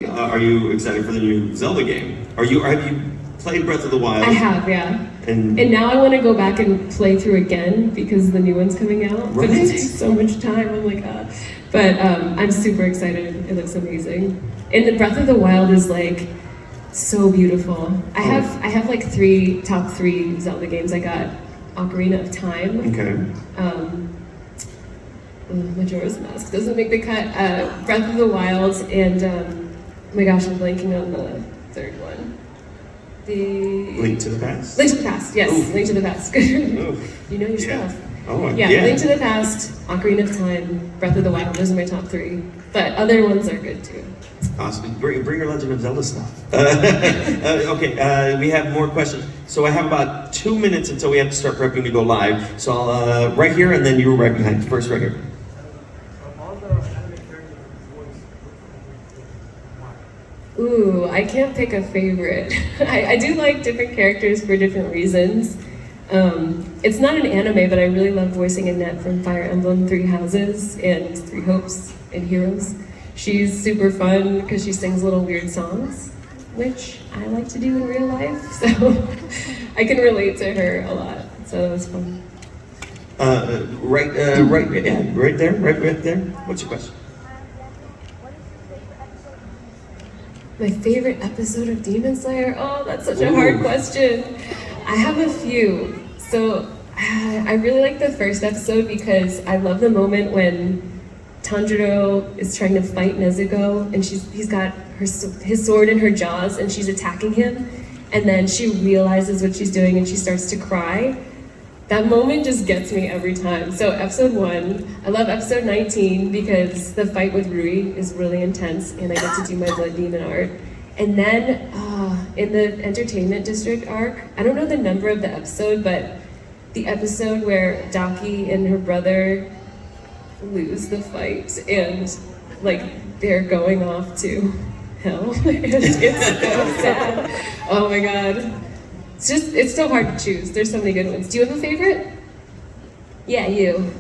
Are you excited for the new Zelda game? Have you played Breath of the Wild? I have, yeah. And now I want to go back and play through again because the new one's coming out. Right. But it takes so much time. I'm like, ah. But I'm super excited. It looks amazing. And the Breath of the Wild is like so beautiful. I have like top three Zelda games. I got Ocarina of Time. Okay. Majora's Mask doesn't make the cut. Breath of the Wild and oh my gosh, I'm blanking on the third one. The Link to the Past? Link to the Past, yes. Ooh. Link to the Past. Ooh. You know your stuff. Oh, Yeah, Link to the Past, Ocarina of Time, Breath of the Wild, those are my top three. But other ones are good too. Awesome. Bring your Legend of Zelda stuff. Okay, we have more questions. So I have about 2 minutes until we have to start prepping to go live. So I'll, right here, and then you right behind. First, right here. Ooh, I can't pick a favorite. I do like different characters for different reasons. It's not an anime, but I really love voicing Annette from Fire Emblem Three Houses and Three Hopes and Heroes. She's super fun because she sings little weird songs, which I like to do in real life, so I can relate to her a lot, so that was fun. Right there, right there. What's your question? My favorite episode of Demon Slayer? Oh, that's such a hard question. I have a few. So I really like the first episode because I love the moment when Tanjiro is trying to fight Nezuko and he's got his sword in her jaws and she's attacking him, and then she realizes what she's doing and she starts to cry. That moment just gets me every time. So episode 1, I love episode 19 because the fight with Rui is really intense and I get to do my blood demon art. And then in the entertainment district arc, I don't know the number of the episode, but the episode where Daki and her brother lose the fight and like they're going off to hell. It's so sad. Oh my god. It's so hard to choose. There's so many good ones. Do you have a favorite? Yeah, you.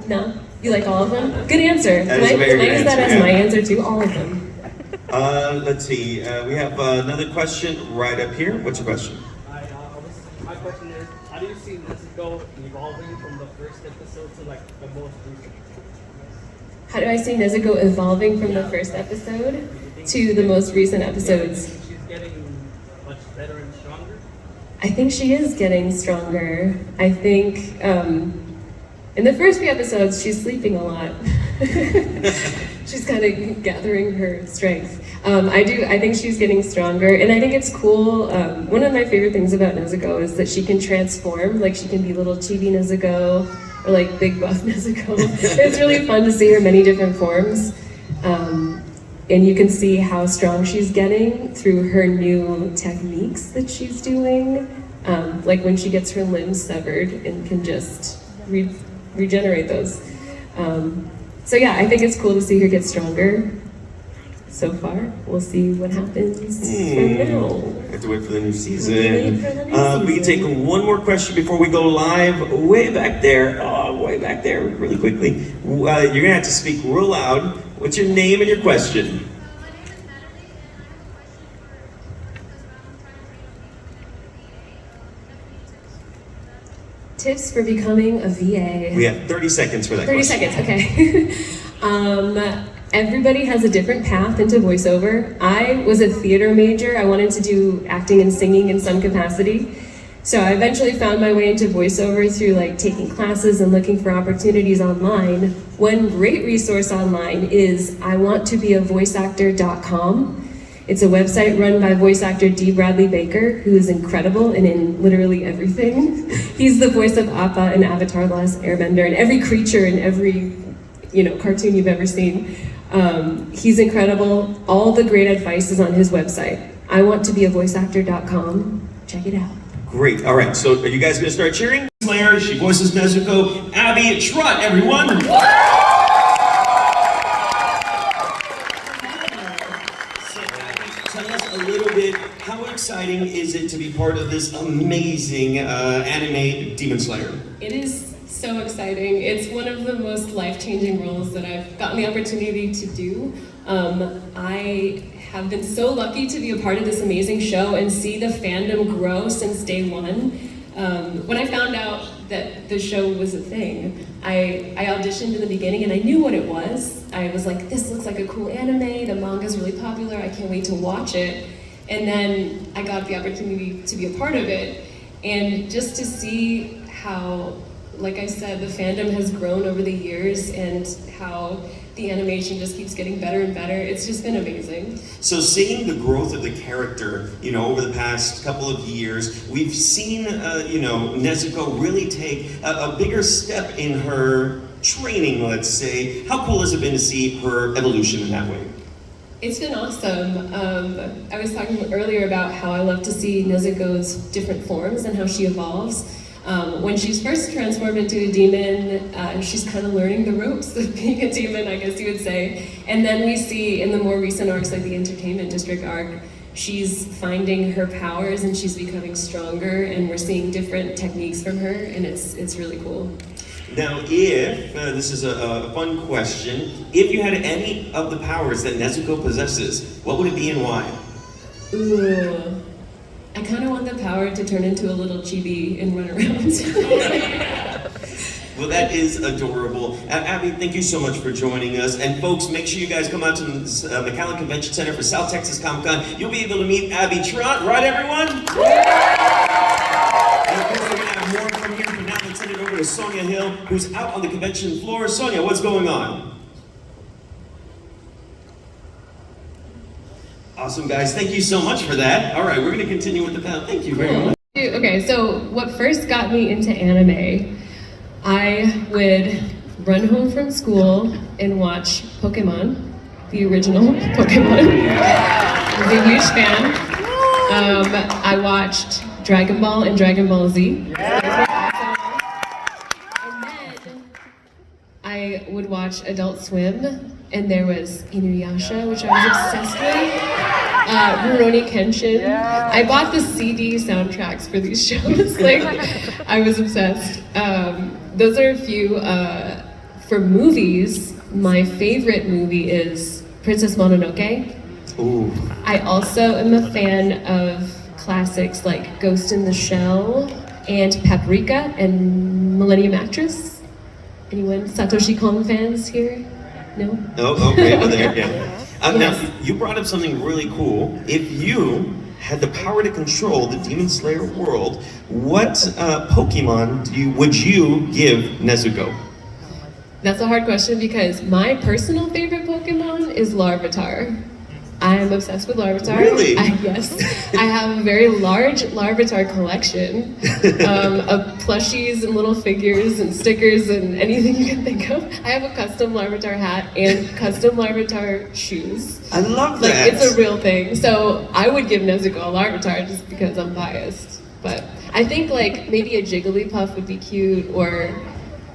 No? You like all of them? Good answer. That is a very good use that answer, as my answer too? All of them. Let's see. We have another question right up here. What's your question? My question is, how do you see Nezuko evolving from the first episode to like the most recent? How do I see Nezuko evolving from the first episode to the most recent episodes? She's getting much better and stronger? I think she is getting stronger. I think in the first few episodes, she's sleeping a lot. She's kind of gathering her strength. I think she's getting stronger, and I think it's cool. One of my favorite things about Nezuko is that she can transform. Like she can be little chibi Nezuko or like big buff Nezuko. It's really fun to see her many different forms. And you can see how strong she's getting through her new techniques that she's doing. Like when she gets her limbs severed and can just regenerate those. So yeah, I think it's cool to see her get stronger. So far, we'll see what happens from now. Have to wait for the new season. We can take one more question before we go live. Way back there, really quickly. You're gonna have to speak real loud. What's your name and your question? Tips for becoming a VA. We have 30 seconds for that 30 question. seconds, okay. Everybody has a different path into voiceover. I was a theater major. I wanted to do acting and singing in some capacity. So I eventually found my way into voiceover through like taking classes and looking for opportunities online. One great resource online is iwanttobeavoiceactor.com. It's a website run by voice actor D. Bradley Baker, who is incredible and in literally everything. He's the voice of Appa in Avatar: The Last Airbender and every creature in every cartoon you've ever seen. He's incredible. All the great advice is on his website. iwanttobeavoiceactor.com. Check it out. Great. All right. So are you guys going to start cheering? Slayer. She voices Nezuko. Abby Trott, everyone. Tell us a little bit, how exciting is it to be part of this amazing anime Demon Slayer? It is so exciting. It's one of the most life-changing roles that I've gotten the opportunity to do. I have been so lucky to be a part of this amazing show and see the fandom grow since day one. When I found out that the show was a thing, I auditioned in the beginning and I knew what it was. I was like, this looks like a cool anime, the manga's really popular, I can't wait to watch it. And then I got the opportunity to be a part of it. And just to see how, like I said, the fandom has grown over the years and how the animation just keeps getting better and better. It's just been amazing. So seeing the growth of the character, over the past couple of years, we've seen, Nezuko really take a bigger step in her training, let's say. How cool has it been to see her evolution in that way? It's been awesome. I was talking earlier about how I love to see Nezuko's different forms and how she evolves. When she's first transformed into a demon, she's kind of learning the ropes of being a demon, I guess you would say. And then we see in the more recent arcs, like the Entertainment District arc, she's finding her powers and she's becoming stronger, and we're seeing different techniques from her, and it's really cool. Now, if, this is a fun question, if you had any of the powers that Nezuko possesses, what would it be and why? Ooh. I kind of want the power to turn into a little chibi and run around. Well, that is adorable. Abby, thank you so much for joining us. And folks, make sure you guys come out to the McAllen Convention Center for South Texas Comic Con. You'll be able to meet Abby Trott, right everyone? And of course, we're going to have more from here. But now let's send it over to Sonia Hill, who's out on the convention floor. Sonia, what's going on? Awesome, guys. Thank you so much for that. All right, we're going to continue with the panel. Thank you very much. Okay, so what first got me into anime, I would run home from school and watch Pokemon, the original Pokemon. I was a huge fan. I watched Dragon Ball and Dragon Ball Z. And then I would watch Adult Swim, and there was Inuyasha, which I was obsessed with. Rurouni Kenshin. I bought the CD soundtracks for these shows. I was obsessed. Those are a few. For movies, my favorite movie is Princess Mononoke. Ooh. I also am a fan of classics like Ghost in the Shell and Paprika and Millennium Actress. Anyone Satoshi Kon fans here? No? Oh, okay, over there, yeah. Yes. Now, you brought up something really cool. If you had the power to control the Demon Slayer world, what Pokemon would you give Nezuko? That's a hard question because my personal favorite Pokemon is Larvitar. I'm obsessed with Larvitar. Really? Yes. I have a very large Larvitar collection of plushies and little figures and stickers and anything you can think of. I have a custom Larvitar hat and custom Larvitar shoes. I love that. It's a real thing. So I would give Nezuko a Larvitar just because I'm biased. But I think maybe a Jigglypuff would be cute, or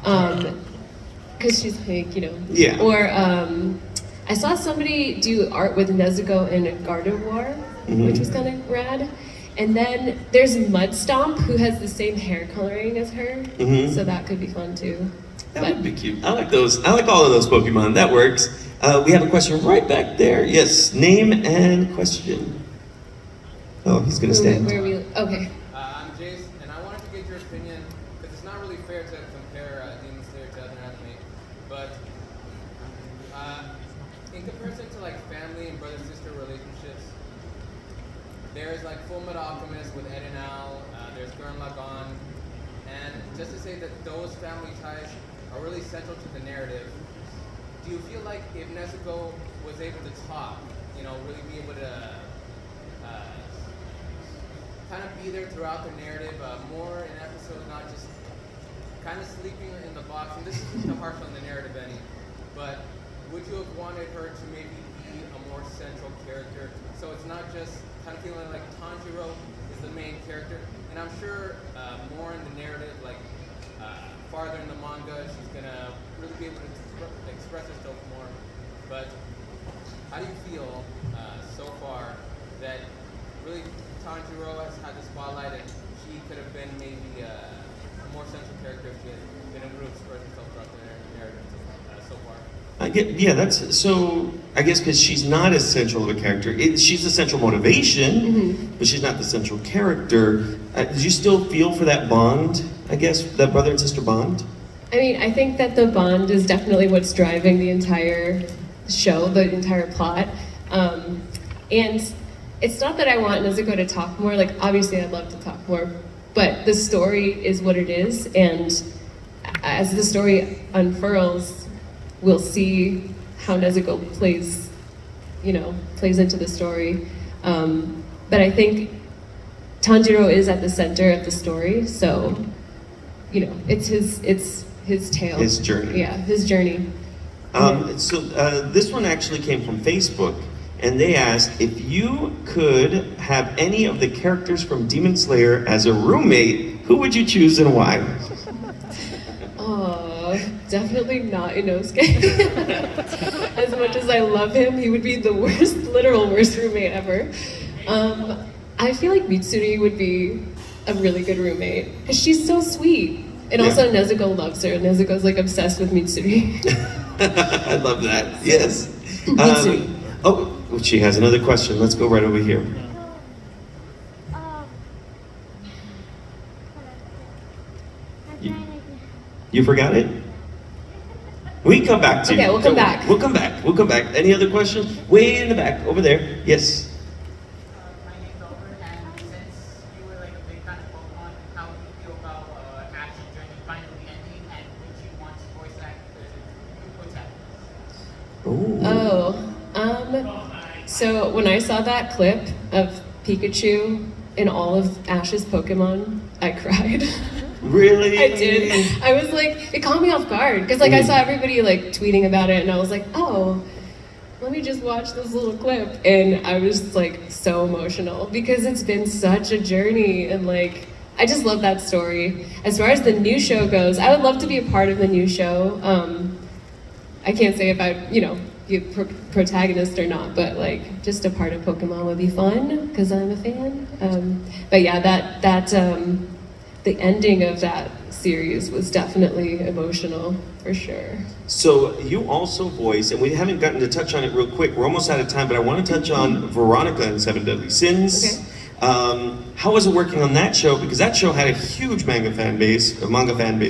because she's pink, Yeah. Or I saw somebody do art with Nezuko and Gardevoir, which was kind of rad. And then there's Mudstomp, who has the same hair coloring as her, so that could be fun too. That would be cute. I like those. I like all of those Pokemon. That works. We have a question right back there. Yes, name and question. Oh, he's gonna stand. Where are we? Okay. I'm Jace, and I wanted to get your opinion, because it's not really fair to compare Demon Slayer to other anime, but in comparison to family and brother-sister relationships, there's Full Metal Alchemist with Ed and Al, there's Gurren Lagann, and just to say that those family ties are really central to the narrative. Do you feel like if Nezuko was able to talk, really be able to kind of be there throughout the narrative, more in episodes, not just kind of sleeping in the box, and this is just a harsh on the narrative any, but would you have wanted her to maybe be a more central character? So it's not just kind of feeling like Tanjiro is the main character, and I'm sure more in the narrative, farther in the manga, she's gonna really be able to express herself more. But how do you feel so far that really Tanjiro has had the spotlight and she could have been maybe more central character she has been able to express herself throughout the narrative so far? Yeah, that's so. I guess because she's not as central of a character. She's the central motivation, but she's not the central character. Did you still feel for that bond? I guess that brother and sister bond. I mean, I think that the bond is definitely what's driving the entire show, the entire plot. And it's not that I want Nezuko to talk more. Like, obviously, I'd love to talk more, but the story is what it is, and as the story unfurls, we'll see how Nezuko plays into the story. But I think Tanjiro is at the center of the story, so it's his tale. His journey. Yeah, his journey. So this one actually came from Facebook, and they asked if you could have any of the characters from Demon Slayer as a roommate, who would you choose and why? Oh, definitely not Inosuke. As much as I love him, he would be the worst, literal worst roommate ever. I feel like Mitsuri would be a really good roommate, because she's so sweet. And also Nezuko loves her. Nezuko's like obsessed with Mitsuri. I love that, yes. Mitsuri. Oh, she has another question. Let's go right over here. You forgot it? We can come back to you. Okay, we'll come back. We'll come back. We'll come back. Any other questions? Way in the back, over there. Yes. My name's Albert, and since you were like a big fan of Pokemon, how do you feel about Ash's journey finally ending, and would you want to voice act the So when I saw that clip of Pikachu in all of Ash's Pokemon, I cried. Really? I did. I was like, it caught me off guard because like I saw everybody like tweeting about it, and I was like, oh, let me just watch this little clip, and I was like so emotional because it's been such a journey, and like I just love that story. As far as the new show goes, I would love to be a part of the new show. I can't say if I'd be a protagonist or not, but like just a part of Pokemon would be fun because I'm a fan. But yeah, that the ending of that series was definitely emotional, for sure. So you also voice, and we haven't gotten to touch on it real quick, we're almost out of time, but I want to touch on Veronica in Seven Deadly Sins. Okay. How was it working on that show? Because that show had a huge manga fan base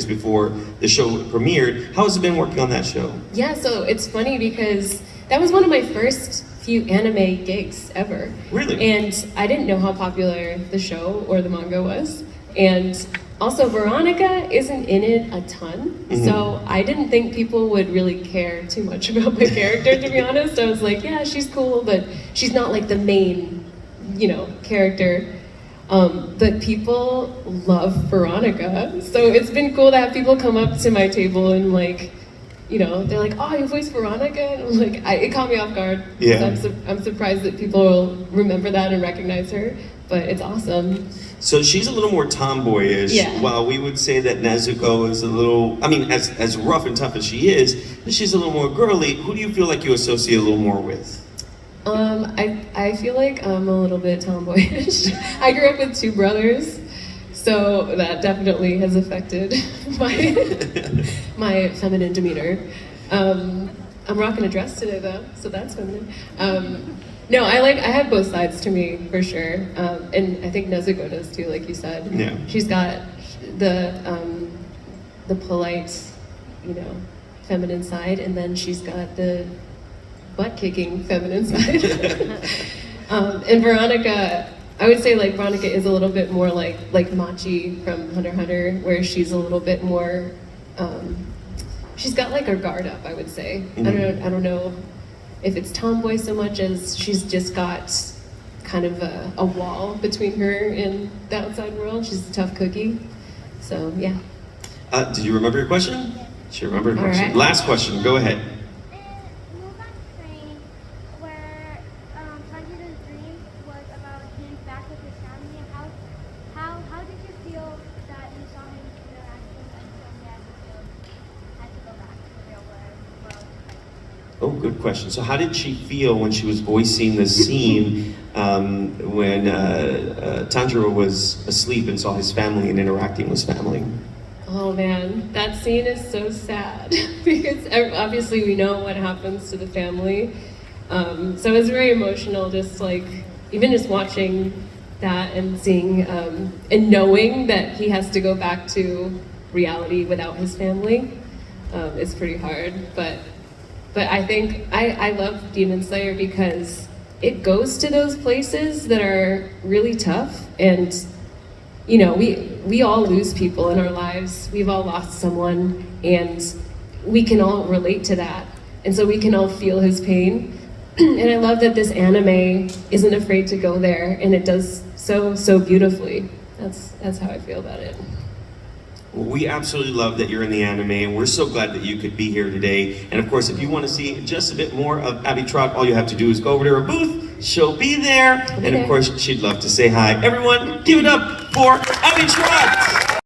before the show premiered. How has it been working on that show? Yeah, so it's funny because that was one of my first few anime gigs ever. Really? And I didn't know how popular the show or the manga was. And also Veronica isn't in it a ton, so I didn't think people would really care too much about my character, to be honest. I was like, yeah, she's cool, but she's not like the main, character. But people love Veronica, so it's been cool to have people come up to my table and like, they're like, oh, you voiced Veronica? And I'm like, it caught me off guard. Yeah. So I'm surprised that people will remember that and recognize her, but it's awesome. So she's a little more tomboyish, Yeah. while we would say that Nezuko is a little, as rough and tough as she is, she's a little more girly. Who do you feel like you associate a little more with? I feel like I'm a little bit tomboyish. I grew up with two brothers, so that definitely has affected my feminine demeanor. I'm rocking a dress today though, so that's feminine. No, I have both sides to me for sure, and I think Nezuko does too, like you said. Yeah. She's got the polite, feminine side, and then she's got the butt-kicking feminine side. And Veronica, I would say like Veronica is a little bit more like Machi from Hunter x Hunter, where she's a little bit more, she's got like her guard up, I would say. I don't know if it's tomboy so much as she's just got kind of a wall between her and the outside world. She's a tough cookie. So yeah. Did you remember your question? She remembered her All question. right. Last question, go ahead. Mulan Train, where Tanjiro's dream was about him back with his family, how did you feel that you saw him interacting until he had to go back to the real world? Oh, good question. So how did she feel when she was voicing the scene when Tanjiro was asleep and saw his family and interacting with his family? man, that scene is so sad because obviously we know what happens to the family. So it's very emotional, just like even just watching that and seeing and knowing that he has to go back to reality without his family. It's pretty hard, but I think I love Demon Slayer because it goes to those places that are really tough, and you know, we all lose people in our lives. We've all lost someone, and we can all relate to that, and so we can all feel his pain. And I love that this anime isn't afraid to go there, and it does so beautifully. That's how I feel about it. Well, we absolutely love that you're in the anime, and we're so glad that you could be here today. And of course, if you want to see just a bit more of Abby Trott, all you have to do is go over to her booth. She'll be there. And of course, she'd love to say hi. Everyone, give it up for Abby Trott!